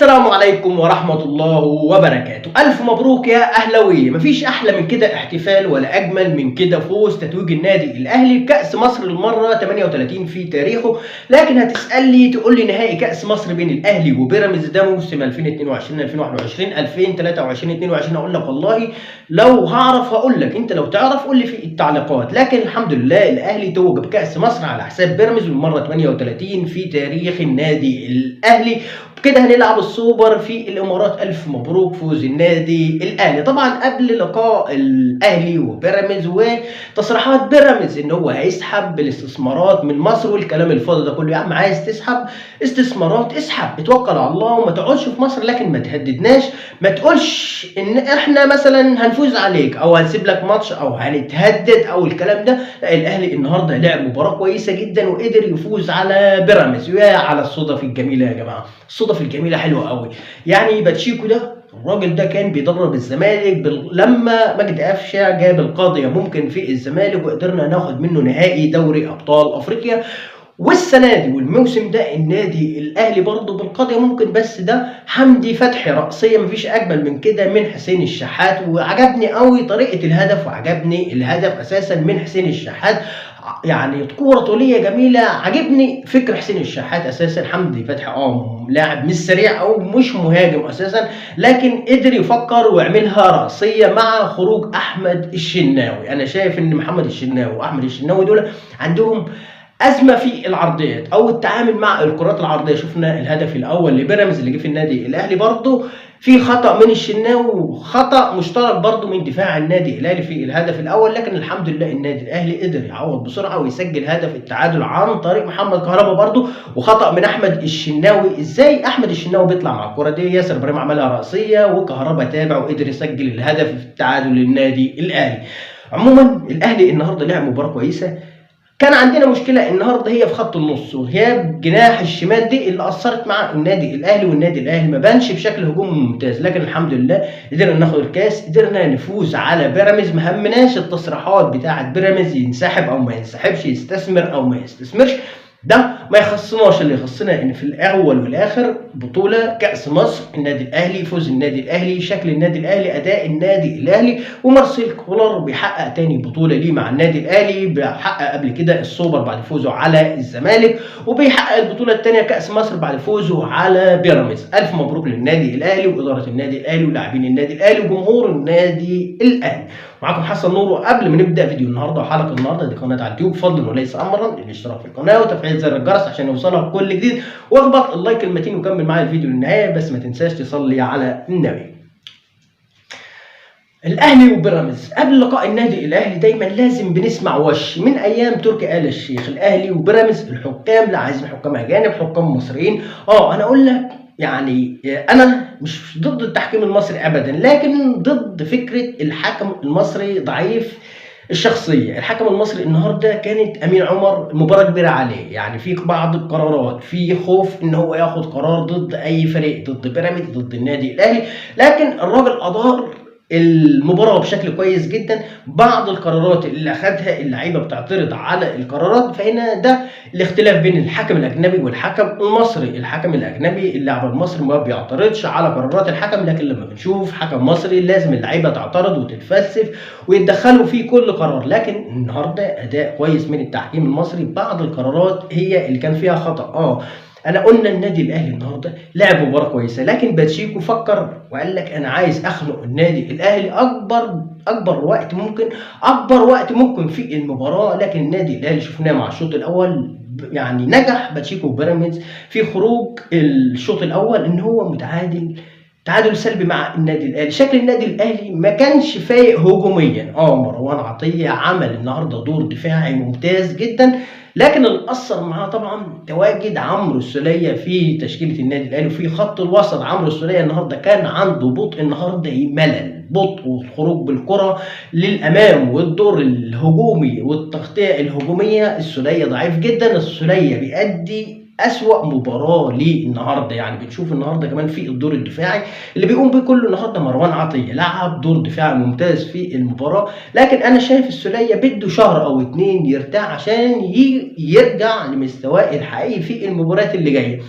السلام عليكم ورحمة الله وبركاته. ألف مبروك يا أهلاوية. مفيش أحلى من كده احتفال ولا أجمل من كده فوز تتويج النادي الأهلي بكأس مصر المرة 38 في تاريخه. لكن هتسألني تقول لي نهائي كأس مصر بين الأهلي وبيراميدز ده موسم 2022 2021 2023 22. أقول لك والله لو هعرف هقول لك، أنت لو تعرف قول لي في التعليقات. لكن الحمد لله الأهلي توج بكأس مصر على حساب بيراميدز بالمرة 38 في تاريخ النادي الأهلي. كده هنلعب السوبر في الامارات. الف مبروك فوز النادي الاهلي. طبعا قبل لقاء الاهلي وبيراميدز وتصريحات بيراميدز ان هو هيسحب الاستثمارات من مصر والكلام الفاضي ده كله، يا عم عايز تسحب استثمارات اسحب، اتوكل على الله وما تقعدش في مصر، لكن ما تهددناش. ما تقولش ان احنا مثلا هنفوز عليك او هنسيب لك ماتش او هنتهدد او الكلام ده. لا، الاهلي النهارده لعب مباراه كويسه جدا وقدر يفوز على بيراميدز. ويا على الصدف الجميله يا جماعه، الصدف الجميله حلوه قوي. يعني باتشيكو ده الراجل ده كان بيدرب الزمالك لما مجدي قفشه جاب القاضيه ممكن في الزمالك وقدرنا ناخد منه نهائي دوري ابطال افريقيا. والسنه دي والموسم ده النادي الاهلي برضه بالقضيه ممكن، بس ده حمدي فتحي رأسية مفيش اجمل من كده من حسين الشحات. وعجبني قوي طريقه الهدف، وعجبني الهدف اساسا من حسين الشحات. يعني كوره طوليه جميله. عجبني فكر حسين الشحات اساسا. حمدي فتحي لاعب مش سريع او مش مهاجم اساسا، لكن قدر يفكر ويعملها رأسيه مع خروج احمد الشناوي. انا شايف ان محمد الشناوي واحمد الشناوي دول عندهم ازمه في العرضيات او التعامل مع الكرات العرضيه. شفنا الهدف الاول لبيراميدز اللي جه في النادي الاهلي برضه في خطا من الشناوي وخطا مشترك برضه من دفاع النادي الاهلي في الهدف الاول. لكن الحمد لله النادي الاهلي قدر يعوض بسرعه ويسجل هدف التعادل عن طريق محمد كهربا برضه، وخطا من احمد الشناوي. ازاي احمد الشناوي بيطلع مع الكره دي؟ ياسر ابراهيم عملها راسيه وكهربا تابع وقدر يسجل الهدف التعادل للنادي الاهلي. عموما الاهلي النهارده لعب مباراه كويسه. كان عندنا مشكله النهارده هي في خط النص وغياب جناح الشمال دي اللي اثرت مع النادي الاهلي، والنادي الاهلي ما بانش بشكل هجومي ممتاز. لكن الحمد لله قدرنا ناخد الكاس، قدرنا نفوز على بيراميدز. ما همناش التصريحات بتاعه بيراميدز ينسحب او ما ينسحبش، يستثمر او ما يستثمرش، ده ما يخصناش. اللي يخصنا ان في الاول والاخر بطوله كاس مصر، النادي الاهلي، فوز النادي الاهلي، شكل النادي الاهلي، اداء النادي الاهلي. ومارسيل كولر بيحقق تاني بطوله ليه مع النادي الاهلي. بيحقق قبل كده السوبر بعد فوزه على الزمالك، وبيحقق البطوله الثانيه كاس مصر بعد فوزه على بيراميدز. الف مبروك للنادي الاهلي واداره النادي الاهلي ولاعبين النادي الاهلي وجمهور النادي الاهلي. معاكم حسن نور. وقبل ما نبدا فيديو النهارده وحلقه النهارده، دي قناه على اليوتيوب، فضلا وليس امرا الاشتراك في القناه وتفعيل زر الجرس عشان يوصلك كل جديد، واخبط اللايك المتين وكمل معايا الفيديو للنهايه. بس ما تنساش تصلي على النبي. الاهلي وبيراميدز قبل لقاء النادي الاهلي دايما لازم بنسمع وش من ايام تركي آل الشيخ. الاهلي وبيراميدز الحكام لا عايزين حكام اجانب، حكام مصريين. انا اقول لك يعني انا مش ضد التحكيم المصري ابدا، لكن ضد فكره الحكم المصري ضعيف الشخصيه. الحكم المصري النهارده كانت امين عمر مباراه كبيره عليه، يعني في بعض القرارات في خوف ان هو ياخد قرار ضد اي فريق، ضد بيراميدز، ضد النادي الاهلي. لكن الراجل ادار المباراه بشكل كويس جدا. بعض القرارات اللي اخذها اللعيبه بتعترض على القرارات، فهنا ده الاختلاف بين الحكم الاجنبي والحكم المصري. الحكم الاجنبي اللاعب المصري ما بيعترضش على قرارات الحكم، لكن لما بنشوف حكم مصري لازم اللعيبه تعترض وتتفلسف ويتدخلوا في كل قرار. لكن النهارده اداء كويس من التحكيم المصري. بعض القرارات هي اللي كان فيها خطا. انا قلنا النادي الاهلي النهارده لعب مباراه كويسه، لكن باتشيكو فكر وقال لك انا عايز اخنق النادي الاهلي اكبر وقت ممكن في المباراه. لكن النادي الاهلي شفناه مع الشوط الاول، يعني نجح باتشيكو وبيراميدز في خروج الشوط الاول ان هو تعادل سلبي مع النادي الاهلي. شكل النادي الاهلي ما كانش فايق هجوميا. مروان عطيه عمل النهارده دور دفاعي ممتاز جدا، لكن اللي اثر معاه طبعا تواجد عمرو السوليه في تشكيله النادي الاهلي وفي خط الوسط. عمرو السوليه النهارده كان عنده بطء، النهارده ملل، بطء والخروج بالكره للامام والدور الهجومي والتغطيه الهجوميه. السوليه ضعيف جدا. السوليه بيأدي أسوأ مباراة ليه النهارده. يعني بنشوف النهارده كمان في الدور الدفاعي اللي بيقوم بيه كله النهارده مروان عطيه، لعب دور دفاعي ممتاز في المباراه. لكن انا شايف السوليه بده شهر او 2 يرتاح عشان يرجع لمستواه الحقيقي في المباريات اللي جايه.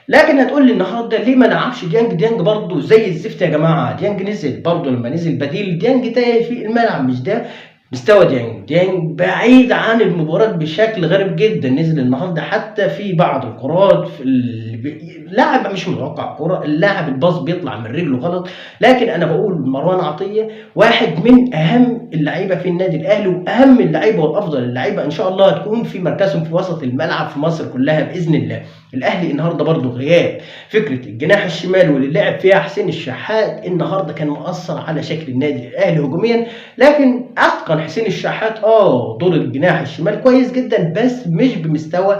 لكن هتقول لي النهارده ليه ما لعبش ديانج؟ ديانج برضه زي الزفت يا جماعه. ديانج نزل برضه، لما نزل بديل ديانج تاني في الملعب، مش ده مستوى ديانج. ديانج بعيد عن المباراة بشكل غريب جدا. نزل النهارده حتى في بعض الكرات في اللاعب مش متوقع كرة، اللاعب الباص بيطلع من رجله غلط. لكن انا بقول مروان عطية واحد من اهم اللعيبه في النادي الاهلي، واهم اللعيبه وافضل اللعيبه ان شاء الله هتكون في مركزهم في وسط الملعب في مصر كلها باذن الله. الاهلي النهارده برضه غياب فكره الجناح الشمال واللي لعب فيها حسين الشحات النهارده كان مؤثر على شكل النادي الاهلي هجوميا. لكن اتقن حسين الشحات دور الجناح الشمال كويس جدا، بس مش بمستوى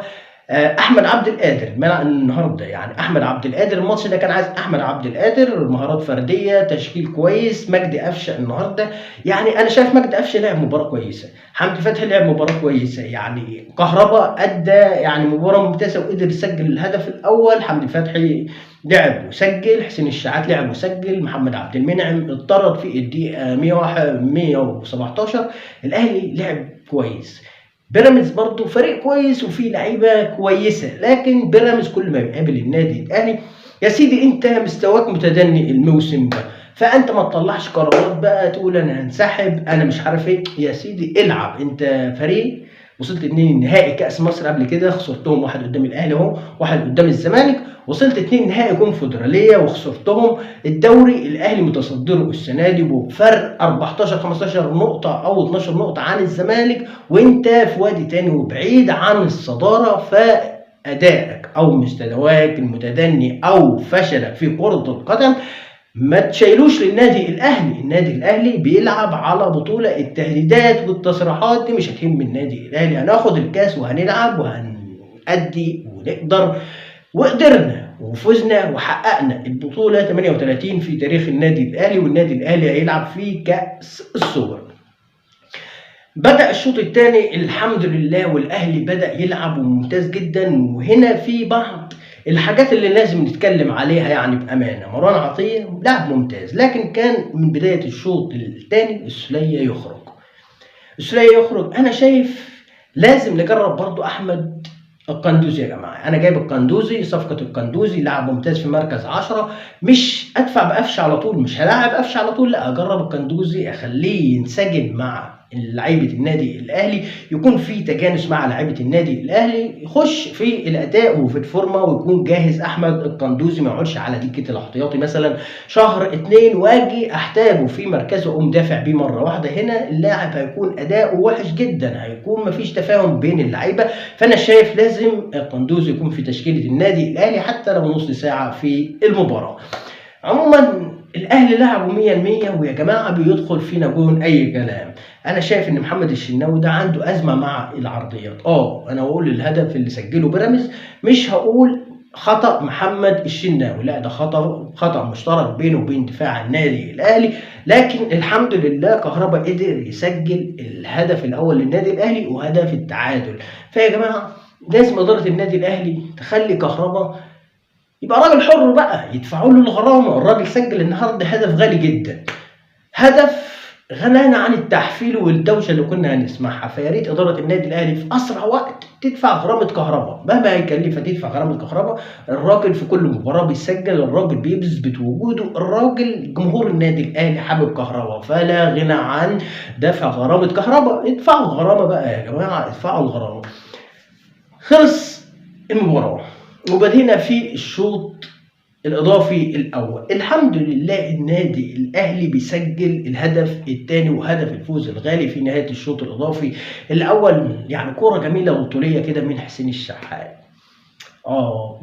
احمد عبد القادر النهارده. يعني احمد عبد القادر الماتش ده كان عايز احمد عبد القادر مهارات فرديه، تشكيل كويس. مجدي قفشه النهارده، يعني انا شايف مجدي قفشه لعب مباراه كويسه، حمدي فتحي لعب مباراه كويسه، يعني كهربا ادى يعني مباراه ممتازه وقدر يسجل الهدف الاول. حمدي فتحي لعب وسجل، حسين الشحات لعب وسجل، محمد عبد المنعم اتطرد في الدقيقه 117. الاهلي لعب كويس. بيراميدز برضه فريق كويس وفيه لعيبه كويسه، لكن بيراميدز كل ما بيقابل النادي الاهلي يا سيدي انت مستواك متدني الموسم ده، فانت ما تطلعش قرارات بقى تقول انا هنسحب انا مش عارف ايه. يا سيدي العب، انت فريق وصلت 2 نهائي كاس مصر قبل كده، خسرتهم، واحد قدام الاهلي اهو، واحد قدام الزمالك. وصلت 2 نهائي كونفدراليه وخسرتهم. الدوري الاهلي متصدره السنه دي بفرق 14 15 نقطه او 12 نقطه عن الزمالك، وانت في وادي تاني وبعيد عن الصداره. فادائك او مستواك المتدني او فشلك في كره القدم ما تشيلوش للنادي الاهلي. النادي الاهلي بيلعب على بطوله، التهديدات والتصريحات دي مش هتهم النادي الاهلي. هناخد الكاس وهنلعب وهنأدي ونقدر، وقدرنا وفزنا وحققنا البطوله 38 في تاريخ النادي الاهلي، والنادي الاهلي هيلعب في كاس السوبر. بدأ الشوط الثاني الحمد لله والاهلي بدأ يلعب ممتاز جدا، وهنا في بعض الحاجات اللي لازم نتكلم عليها يعني بأمانة. مروان عطية لاعب ممتاز، لكن كان من بداية الشوط الثاني السولية يخرج. السولية يخرج، أنا شايف لازم نجرب برضو أحمد القندوزي. يا جماعة أنا جايب القندوزي، صفقة القندوزي لاعب ممتاز في مركز 10، مش أدفع بقفش على طول، مش هلاعب قفش على طول، لا أجرب القندوزي أخليه ينسجم مع لعيبه النادي الاهلي، يكون في تجانس مع لعيبه النادي الاهلي، يخش في الاداء وفي الفورمه ويكون جاهز. احمد القندوزي ما يقعدش على دكه الاحتياطي مثلا شهر 2 واجي احتاجه في مركزه اقوم دافع بيه مره واحده. هنا اللاعب هيكون اداؤه وحش جدا، هيكون ما فيش تفاهم بين اللعيبه. فانا شايف لازم القندوزي يكون في تشكيله النادي الاهلي حتى لو نص ساعه في المباراه. عموما الاهلي لعبوا 100% ويا جماعه بيدخل فينا جون اي كلام. انا شايف ان محمد الشناوي ده عنده ازمه مع العرضيات. انا اقول الهدف اللي سجله بيراميدز، مش هقول خطا محمد الشناوي، لا ده خطا مشترك بينه وبين دفاع النادي الاهلي. لكن الحمد لله كهربا قدر يسجل الهدف الاول للنادي الاهلي وهدف التعادل. فيا جماعه لازم اداره النادي الاهلي تخلي كهربا يبقى راجل حر بقى، يدفعوا له الغرامه. الراجل سجل النهارده هدف غالي جدا، هدف غنانا عن التحفيل والدوشه اللي كنا هنسمعها. فيا ريت اداره النادي الاهلي في اسرع وقت تدفع غرامه كهربا، مهما هيكلفها تدفع غرامه كهربا. الراجل في كل مباراه بيسجل، الراجل بيثبت وجوده، الراجل جمهور النادي الاهلي حابب كهربا، فلا غنى عن دفع غرامه كهربا. ادفعوا الغرامه بقى يا جماعه، ادفعوا الغرامه. خلص المباراه وبدينا في الشوط الإضافي الأول. الحمد لله النادي الأهلي بيسجل الهدف الثاني وهدف الفوز الغالي في نهاية الشوط الإضافي الأول. يعني كرة جميلة وطولية كده من حسين الشحات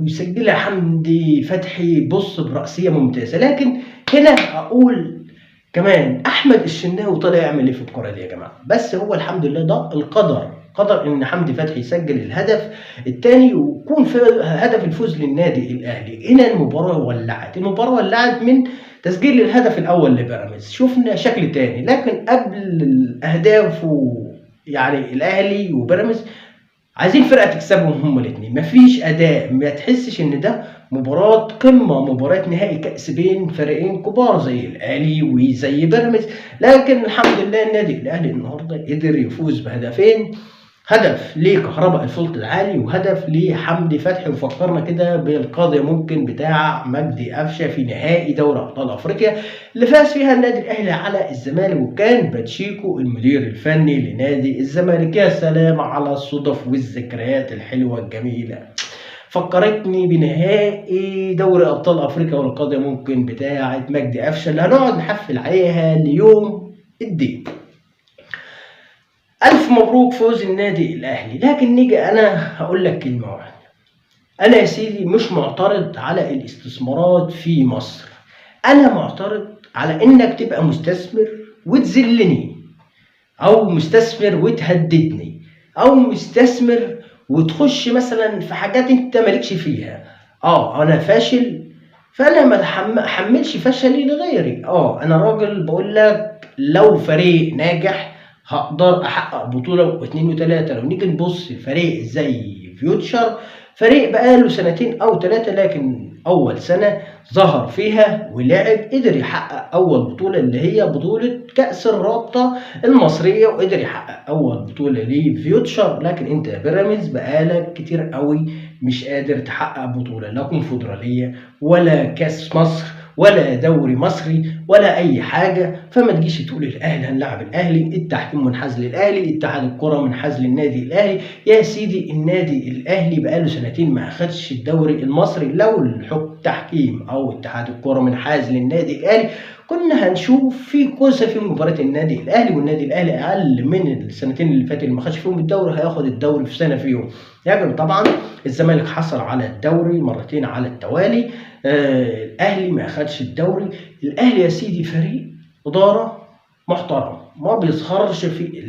ويسجلها حمدي فتحي بص برأسية ممتازة. لكن هنا أقول كمان أحمد الشناوي طلع يعمل إيه في الكرة دي يا جماعة؟ بس هو الحمد لله ده القدر، قدر ان حمدي فتحي يسجل الهدف الثاني ويكون في هدف الفوز للنادي الاهلي. هنا المباراه ولعت من تسجيل الهدف الاول لبيراميدز، شفنا شكل تاني. لكن قبل الاهداف يعني الاهلي وبيراميدز عايزين فرقه تكسبهم هما الاثنين، مفيش اداء، ما تحسش ان ده مباراه قمه، مباراه نهائي كاس بين فريقين كبار زي الاهلي وزي بيراميدز. لكن الحمد لله النادي الاهلي النهارده قدر يفوز بهدفين هدف لكهرباء الفولت العالي وهدف لحمدي فتحي، وفكرنا كده بالقضية ممكن بتاع مجدي قفشة في نهائي دوري ابطال افريقيا اللي فاز فيها النادي الاهلي على الزمالك، وكان باتشيكو المدير الفني لنادي الزمالك. يا سلام على الصدف والذكريات الحلوة الجميلة، فكرتني بنهائي دوري ابطال افريقيا والقضية ممكن بتاعة مجدي قفشة اللي هنقعد نحفل عليها ليوم الدين. ألف مبروك فوز النادي الأهلي. لكن نيجي أنا هقول لك كلمة واحدة، أنا يا سيدي مش معترض على الاستثمارات في مصر، أنا معترض على إنك تبقى مستثمر وتذلني، أو مستثمر وتهددني، أو مستثمر وتخش مثلا في حاجات أنت مالكش فيها. أنا فاشل فأنا ما أحملش فشلي لغيري. أنا راجل بقول لك لو فريق ناجح هقدر احقق بطوله واثنين وثلاثه. لو نيجي نبص فريق زي فيوتشر، فريق بقاله سنتين او ثلاثه لكن اول سنه ظهر فيها ولعب قدر يحقق اول بطوله اللي هي بطوله كاس الرابطه المصريه، وقدر يحقق اول بطوله لفيوتشر. لكن انت يا بيراميدز بقالك كتير قوي مش قادر تحقق بطوله، لا كونفدراليه ولا كاس مصر ولا دوري مصري ولا اي حاجه. فما تجيش تقول الاهلي هنلعب الاهلي، التحكيم منحاز للاهلي، اتحاد الكره منحاز للنادي الاهلي. يا سيدي النادي الاهلي بقاله سنتين ما اخدش الدوري المصري، لو التحكيم او اتحاد الكره منحاز للنادي الاهلي كنا هنشوف في كوسه في مباراه النادي الاهلي، والنادي الاهلي اقل من السنتين اللي فاتوا اللي ما خدش فيهم الدوري هياخد الدوري في سنه فيهم. يعني طبعا الزمالك حصل على الدوري مرتين على التوالي، الاهلي ما اخدش الدوري. الاهلي يا سيدي فريق اداره محترم، ما بيسخرش في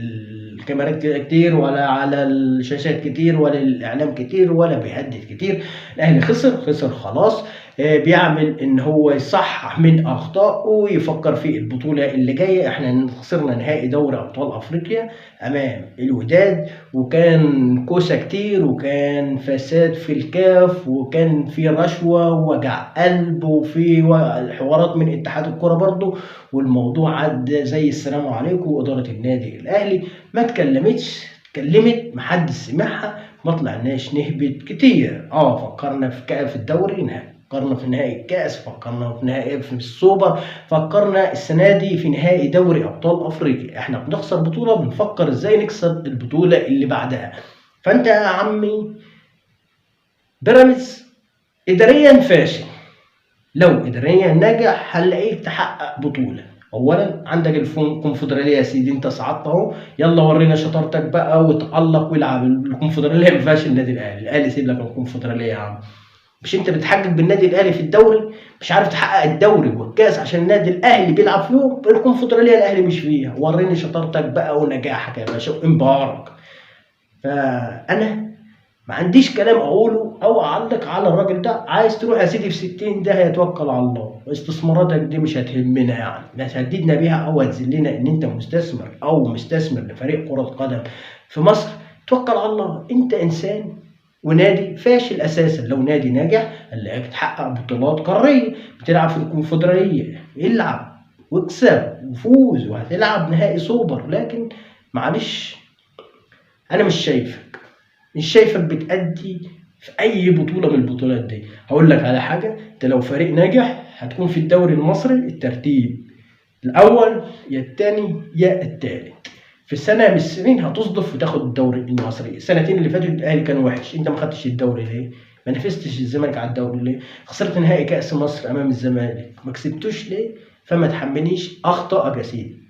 الكاميرات كتير ولا على الشاشات كتير ولا الاعلام كتير ولا بيهدد كتير. الاهلي خسر خلاص، بيعمل ان هو يصحح من اخطائه ويفكر في البطوله اللي جايه. احنا خسرنا نهائي دوري ابطال افريقيا امام الوداد، وكان كوسه كتير وكان فساد في الكاف وكان في رشوه ووجع قلب وفي حوارات من اتحاد الكره برضه، والموضوع عدى زي السلام عليكم. واداره النادي الاهلي ما اتكلمت محدش سمعها، ما طلعناش نهبط كتير. فكرنا في الدوري، فكرنا في نهائي الكاس، فكرنا في نهائي في السوبر، فكرنا السنه دي في نهائي دوري ابطال افريقيا. احنا بنخسر بطوله بنفكر ازاي نكسب البطوله اللي بعدها. فانت يا عمي بيراميدز اداريا فاشل، لو اداريا ناجح هنلاقيك تحقق بطوله. اولا عندك الكونفدراليه يا سيدي، انت صعدت اهو، يلا ورينا شطارتك بقى وتالق والعب. الكونفدراليه ما فيهاش النادي الاهلي سيب لك الكونفدراليه يا عم. مش انت بتحقق بالنادي الاهلي في الدوري، مش عارف تحقق الدوري والكاس عشان النادي الاهلي بيلعب فيهم، الكونفدراليه الاهلي مش فيها. وريني شطارتك بقى ونجاحك يا باشا وانبهارك. فانا ما عنديش كلام اقوله او اعلق على الراجل ده. عايز تروح يا سيدي في 60 ده هيتوكل على الله، استثماراتك دي مش هتهمنا، يعني لا تهددنا بيها او هتذلنا ان انت مستثمر لفريق كرة قدم في مصر. توكل على الله، انت انسان ونادي فاشل اساسا. لو نادي ناجح هنلاقيك تحقق بطولات قاريه، بتلعب في الكونفدراليه، العب واكسب وفوز وهتلعب نهائي سوبر. لكن معلش انا مش شايفك بتأدي في اي بطوله من البطولات دي. هقول لك على حاجه، انت لو فريق ناجح هتكون في الدوري المصري الترتيب الاول يا الثاني يا الثالث، في السنه من السنين هتصدف وتاخد الدوري المصري. السنتين اللي فاتوا الاهلي كان وحش، انت ما خدتش الدوري ليه؟ ما نافستش الزمالك على الدوري ليه؟ خسرت نهائي كاس مصر امام الزمالك ما كسبتوش ليه؟ فما تحملنيش اخطائك يا سيدي.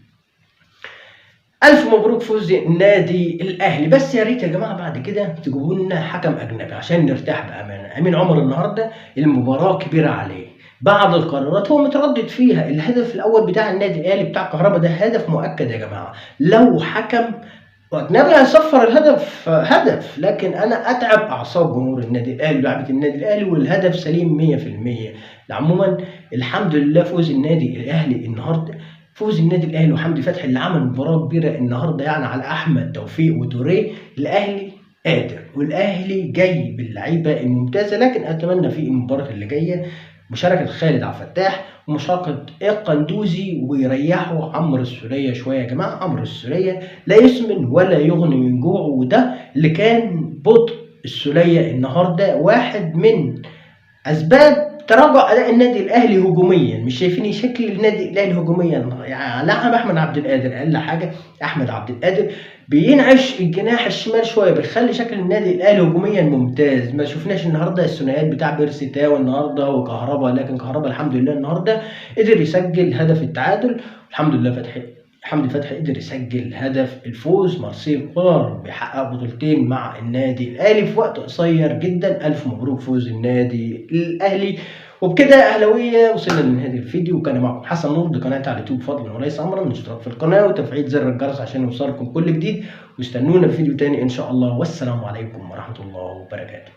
الف مبروك فوز النادي الاهلي، بس يا ريت يا جماعه بعد كده تجيبوا لنا حكم اجنبي عشان نرتاح بامانه. امين عمر النهارده المباراه كبيره عليه، بعض القرارات هو متردد فيها. الهدف الاول بتاع النادي الاهلي بتاع كهربا ده هدف مؤكد يا جماعه، لو حكم واجنبي هيصفر الهدف هدف، لكن انا اتعب اعصاب جمهور النادي الاهلي ولاعيبه النادي الاهلي والهدف سليم 100%. عموما الحمد لله فوز النادي الاهلي النهارده، فوز النادي الاهلي وحمدي فتحي اللي عمل مباراه كبيره النهارده يعني على احمد توفيق وتوريه. الاهلي قادر والاهلي جاي باللعيبه الممتازه، لكن اتمنى في المباراه اللي جايه مشاركة خالد عبد الفتاح ومشاركة القندوزي، ويريحوا عمرو السولية شوية. يا جماعة عمرو السولية لا يسمن ولا يغني من جوع، وده اللي كان بطء السولية النهارده واحد من اسباب تراجع اداء النادي الاهلي هجوميا. مش شايفين شكل النادي الاهلي هجوميا؟ يعني لعب احمد عبد القادر، اقل حاجه احمد عبد القادر بينعش الجناح الشمال شويه، بيخلي شكل النادي الاهلي هجوميا ممتاز. ما شفناش النهارده الثنائيات بتاع بيرسي تاو النهارده وكهربا، لكن كهربا الحمد لله النهارده قدر يسجل هدف التعادل. الحمد لله حمدي فتحي قدر يسجل هدف الفوز. مارسيل كولر بيحقق بطولتين مع النادي الاهلي في وقت قصير جدا. الف مبروك فوز النادي الاهلي. وبكده اهلاويه وصلنا لنهايه الفيديو، وكان معكم حسن نور، دي قناتي على اليوتيوب فضلا وليس امرا. الاشتراك في القناه وتفعيل زر الجرس عشان يوصلكم كل جديد، واستنونا في فيديو تاني ان شاء الله. والسلام عليكم ورحمه الله وبركاته.